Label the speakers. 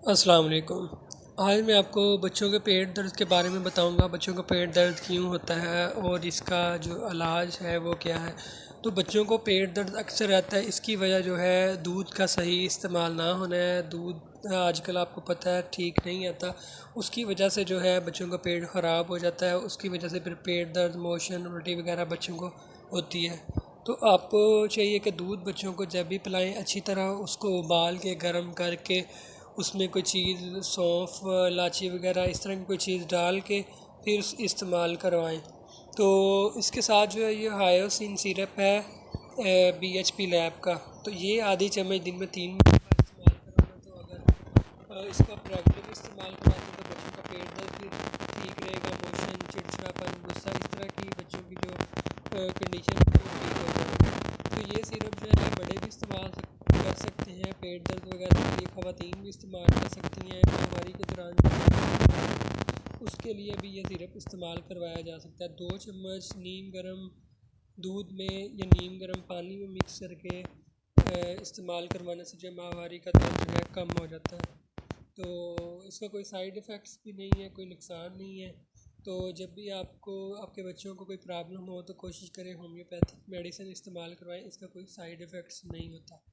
Speaker 1: अस्सलाम वालेकुम। आज मैं आपको बच्चों के पेट दर्द के बारे में बताऊंगा। बच्चों का पेट दर्द क्यों होता है और इसका जो इलाज है वो क्या है। तो बच्चों को पेट दर्द अक्सर रहता है, इसकी वजह जो है दूध का सही इस्तेमाल ना होना है। दूध आजकल आपको पता है ठीक नहीं आता, उसकी वजह से जो है बच्चों का पेट ख़राब हो जाता है। उसकी वजह से फिर पेट दर्द, मोशन, उल्टी वगैरह बच्चों को होती है। तो आपको चाहिए कि दूध बच्चों को जब भी पिलाएं अच्छी तरह उसको उबाल के गर्म करके उसमें कोई चीज़ सौंफ, इलायची वगैरह इस तरह की कोई चीज़ डाल के फिर इस्तेमाल करवाएं। तो इसके साथ जो है ये हायोसिन सिरप है BHP लैब का। तो ये आधी चम्मच दिन में 3 मरतबा इस्तेमाल करवाना। तो अगर इसका आप रेगुलर इस्तेमाल कराते तो बच्चों का पेट दर्द भी ठीक रहेगा, मोशन, चिड़चिड़ापन, गुस्सा, इस तरह की बच्चों की जो कंडीशन है वो ठीक हो जाएगी। तो ये सिरप जो है बड़े भी इस्तेमाल कर सकते हैं, पेट दर्द वगैरह के लिए ख़वातीन भी इस्तेमाल कर सकती हैं। माहवारी के दौरान उसके लिए भी ये सिरप इस्तेमाल करवाया जा सकता है। 2 चम्मच नीम गर्म दूध में या नीम गर्म पानी में मिक्स करके इस्तेमाल करवाने से जो माहवारी का दर्द जो है कम हो जाता है। तो इसका कोई साइड इफ़ेक्ट्स भी नहीं है, कोई नुकसान नहीं है। तो जब भी आपको आपके बच्चों को कोई प्रॉब्लम हो तो कोशिश करें होम्योपैथिक मेडिसिन इस्तेमाल करवाएं, इसका कोई साइड इफ़ेक्ट्स नहीं होता।